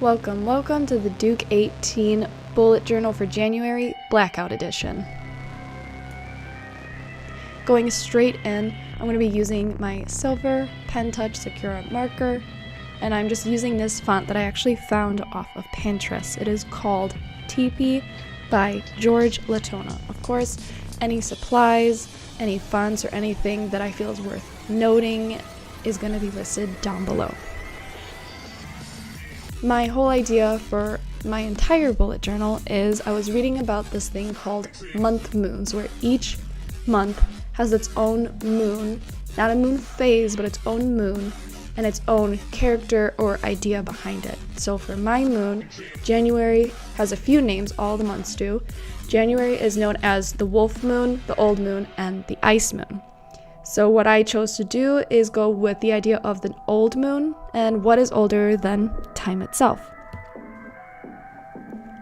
Welcome to the Duke 18 Bullet Journal for January, Blackout Edition. Going straight in, I'm going to be using my silver Pen Touch Sakura marker, and I'm just using this font that I actually found off of Pinterest. It is called Teepee by George Latona. Of course, any supplies, any fonts, or anything that I feel is worth noting is going to be listed down below. My whole idea for my entire bullet journal is I was reading about this thing called month moons, where each month has its own moon, not a moon phase, but its own moon and its own character or idea behind it. So for my moon, January has a few names, all the months do. January is known as the wolf moon, the old moon, and the ice moon. So what I chose to do is go with the idea of the old moon, and what is older than time itself.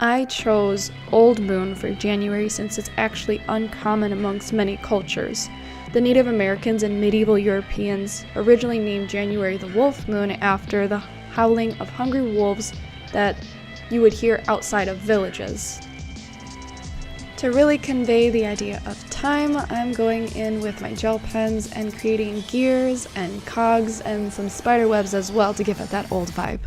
I chose old moon for January since it's actually uncommon amongst many cultures. The Native Americans and medieval Europeans originally named January the wolf moon after the howling of hungry wolves that you would hear outside of villages. To really convey the idea of time, I'm going in with my gel pens and creating gears and cogs and some spider webs as well to give it that old vibe.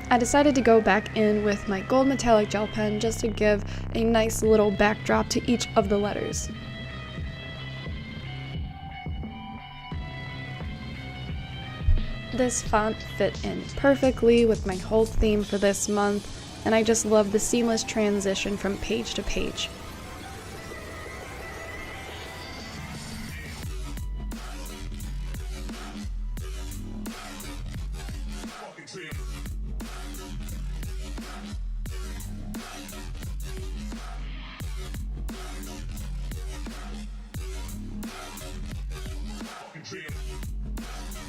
I decided to go back in with my gold metallic gel pen just to give a nice little backdrop to each of the letters. This font fit in perfectly with my whole theme for this month, and I just love the seamless transition from page to page.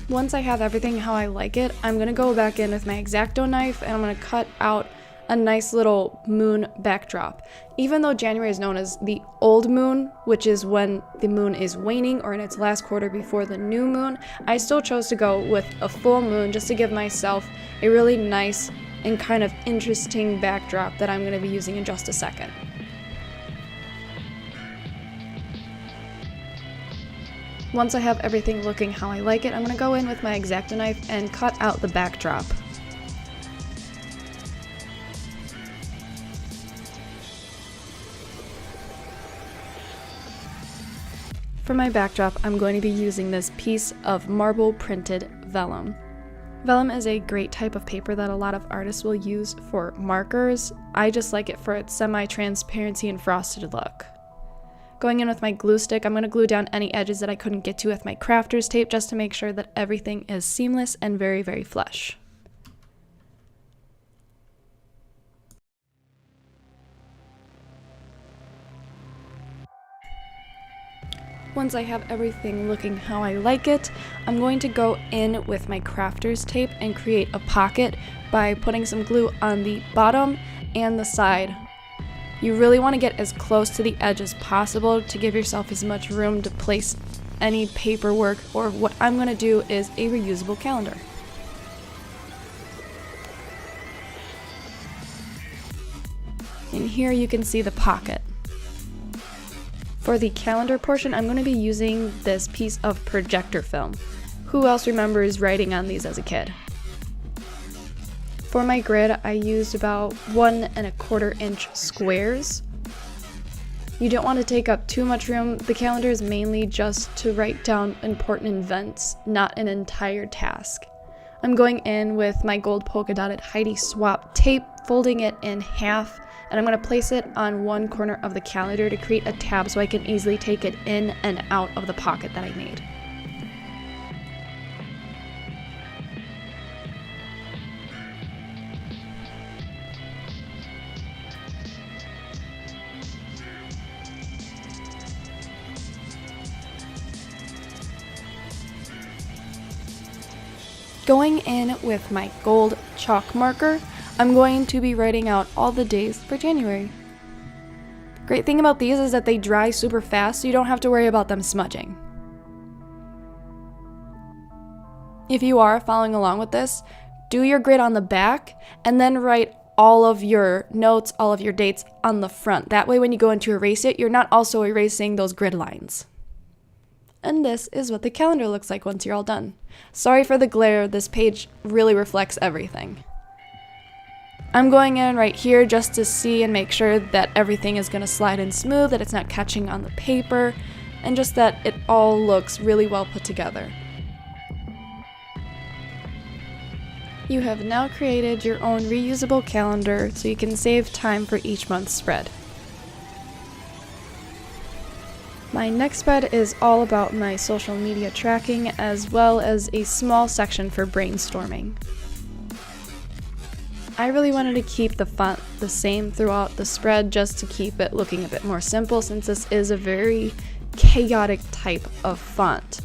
Once I have everything how I like it, I'm going to go back in with my X-Acto knife and I'm going to cut out a nice little moon backdrop. Even though January is known as the old moon, which is when the moon is waning or in its last quarter before the new moon, I still chose to go with a full moon just to give myself a really nice and kind of interesting backdrop that I'm going to be using in just a second. Once I have everything looking how I like it, I'm going to go in with my X-Acto knife and cut out the backdrop. For my backdrop, I'm going to be using this piece of marble printed vellum. Vellum is a great type of paper that a lot of artists will use for markers. I just like it for its semi-transparency and frosted look. Going in with my glue stick, I'm going to glue down any edges that I couldn't get to with my crafter's tape just to make sure that everything is seamless and very, very flush. Once I have everything looking how I like it, I'm going to go in with my crafter's tape and create a pocket by putting some glue on the bottom and the side. You really want to get as close to the edge as possible to give yourself as much room to place any paperwork, or what I'm going to do is a reusable calendar. And here you can see the pocket. For the calendar portion, I'm going to be using this piece of projector film. Who else remembers writing on these as a kid? For my grid, I used about 1 1/4 inch squares. You don't want to take up too much room. The calendar is mainly just to write down important events, not an entire task. I'm going in with my gold polka dotted Heidi Swap tape, folding it in half, and I'm going to place it on one corner of the calendar to create a tab so I can easily take it in and out of the pocket that I made. Going in with my gold chalk marker, I'm going to be writing out all the days for January. Great thing about these is that they dry super fast, so you don't have to worry about them smudging. If you are following along with this, do your grid on the back and then write all of your notes, all of your dates on the front. That way when you go in to erase it, you're not also erasing those grid lines. And this is what the calendar looks like once you're all done. Sorry for the glare, this page really reflects everything. I'm going in right here just to see and make sure that everything is going to slide in smooth, that it's not catching on the paper, and just that it all looks really well put together. You have now created your own reusable calendar so you can save time for each month's spread. My next spread is all about my social media tracking as well as a small section for brainstorming. I really wanted to keep the font the same throughout the spread just to keep it looking a bit more simple since this is a very chaotic type of font.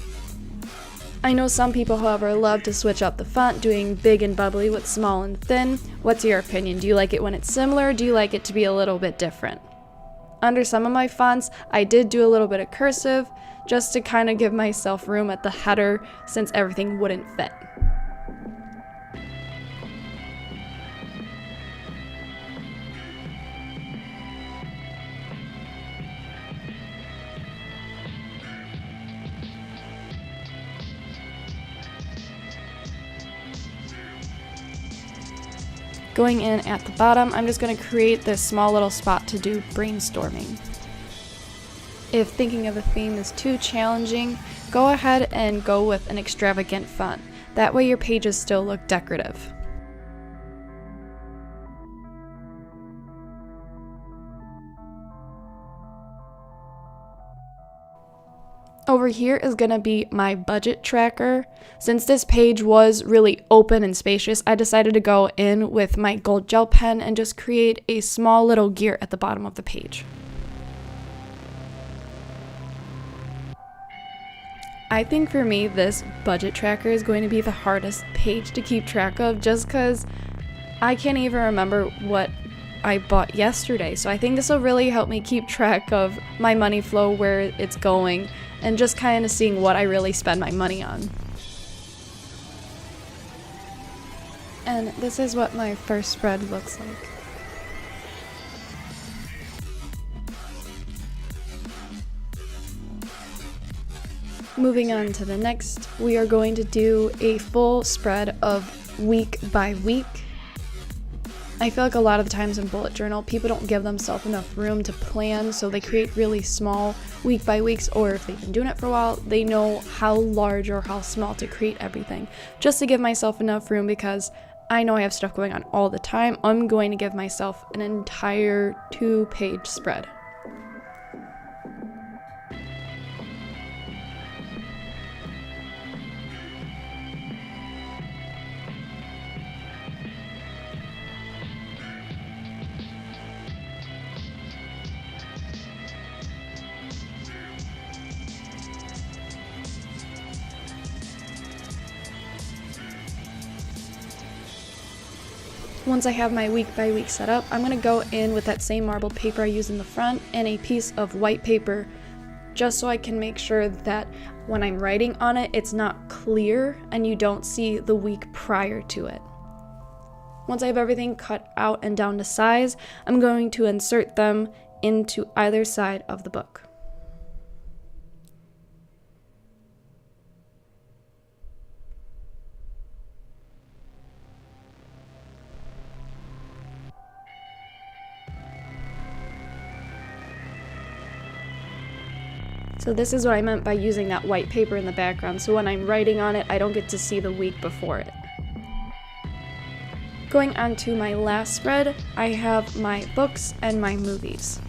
I know some people, however, love to switch up the font, doing big and bubbly with small and thin. What's your opinion? Do you like it when it's similar, or do you like it to be a little bit different? Under some of my fonts, I did do a little bit of cursive, just to kind of give myself room at the header since everything wouldn't fit. Going in at the bottom, I'm just going to create this small little spot to do brainstorming. If thinking of a theme is too challenging, go ahead and go with an extravagant font. That way your pages still look decorative. Over here is going to be my budget tracker. Since this page was really open and spacious, I decided to go in with my gold gel pen and just create a small little gear at the bottom of the page. I think for me, this budget tracker is going to be the hardest page to keep track of just because I can't even remember what I bought yesterday. So I think this will really help me keep track of my money flow, where it's going, and just kind of seeing what I really spend my money on. And this is what my first spread looks like. Moving on to the next, we are going to do a full spread of week by week. I feel like a lot of the times in bullet journal, people don't give themselves enough room to plan, so they create really small week by weeks, or if they've been doing it for a while, they know how large or how small to create everything. Just to give myself enough room, because I know I have stuff going on all the time, I'm going to give myself an entire 2-page spread. Once I have my week by week set up, I'm going to go in with that same marbled paper I use in the front and a piece of white paper, just so I can make sure that when I'm writing on it, it's not clear and you don't see the week prior to it. Once I have everything cut out and down to size, I'm going to insert them into either side of the book. So this is what I meant by using that white paper in the background, so when I'm writing on it, I don't get to see the week before it. Going on to my last spread, I have my books and my movies.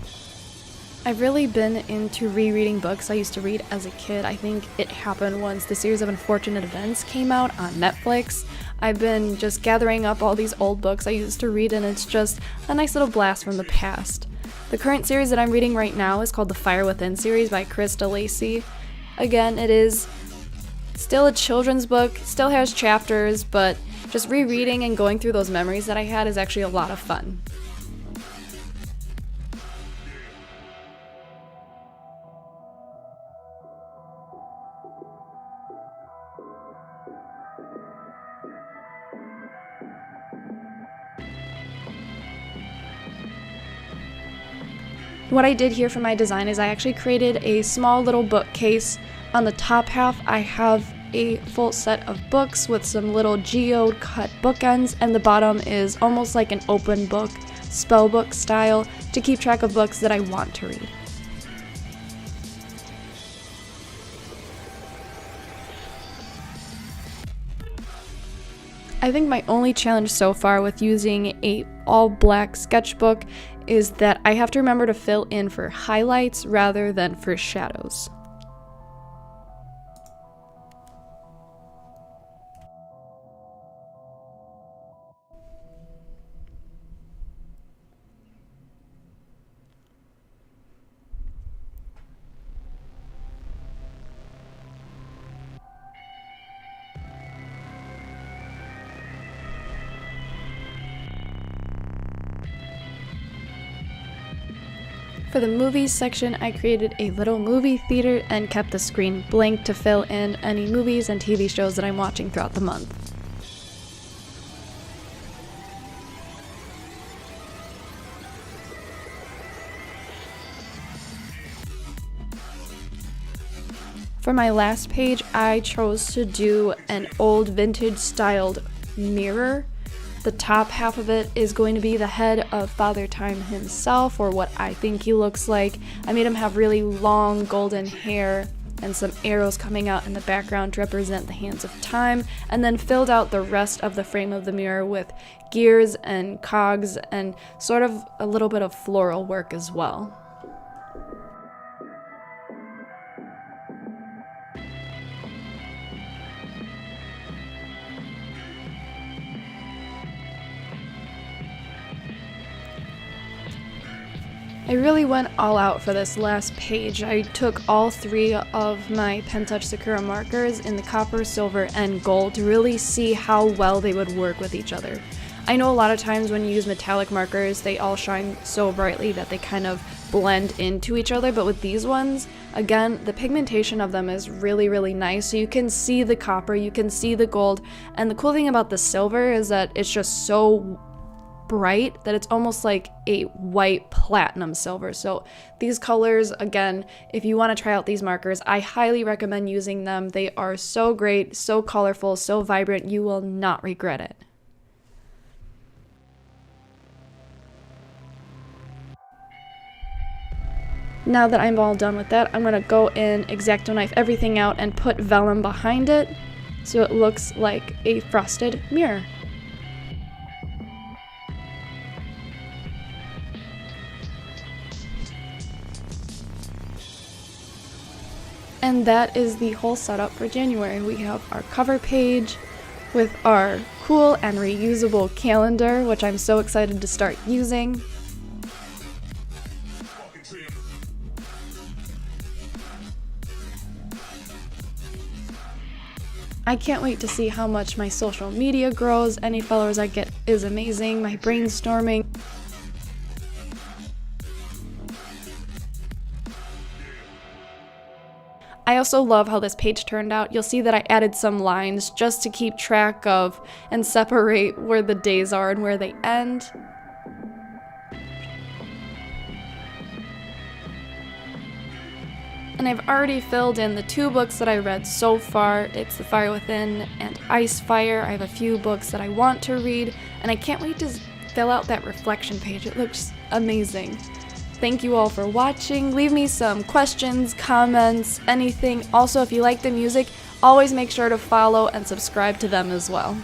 I've really been into rereading books I used to read as a kid. I think it happened once the series of Unfortunate Events came out on Netflix. I've been just gathering up all these old books I used to read, and it's just a nice little blast from the past. The current series that I'm reading right now is called the Fire Within series by Krista Lacey. Again, it is Still a children's book, still has chapters, but just rereading and going through those memories that I had is actually a lot of fun. What I did here for my design is I actually created a small little bookcase. On the top half, I have a full set of books with some little geode cut bookends, and the bottom is almost like an open book, spell book style, to keep track of books that I want to read. I think my only challenge so far with using a all black sketchbook is that I have to remember to fill in for highlights rather than for shadows. For the movies section, I created a little movie theater and kept the screen blank to fill in any movies and TV shows that I'm watching throughout the month. For my last page, I chose to do an old vintage styled mirror. The top half of it is going to be the head of Father Time himself, or what I think he looks like. I made him have really long golden hair and some arrows coming out in the background to represent the hands of time, and then filled out the rest of the frame of the mirror with gears and cogs and sort of a little bit of floral work as well. I really went all out for this last page. I took all three of my Pen Touch Sakura markers in the copper, silver, and gold to really see how well they would work with each other. I know a lot of times when you use metallic markers, they all shine so brightly that they kind of blend into each other, but with these ones, again, the pigmentation of them is really, really nice. So you can see the copper, you can see the gold, and the cool thing about the silver is that it's just so bright that it's almost like a white platinum silver. So these colors, again, if you want to try out these markers, I highly recommend using them. They are so great, so colorful, so vibrant, you will not regret it. Now that I'm all done with that, I'm going to go in, X-Acto knife everything out, and put vellum behind it so it looks like a frosted mirror. And that is the whole setup for January. We have our cover page with our cool and reusable calendar, which I'm so excited to start using. I can't wait to see how much my social media grows. Any followers I get is amazing. My brainstorming. I also love how this page turned out. You'll see that I added some lines just to keep track of and separate where the days are and where they end. And I've already filled in the 2 books that I read so far. It's The Fire Within and Ice Fire. I have a few books that I want to read, and I can't wait to fill out that reflection page. It looks amazing. Thank you all for watching. Leave me some questions, comments, anything. Also, if you like the music, always make sure to follow and subscribe to them as well.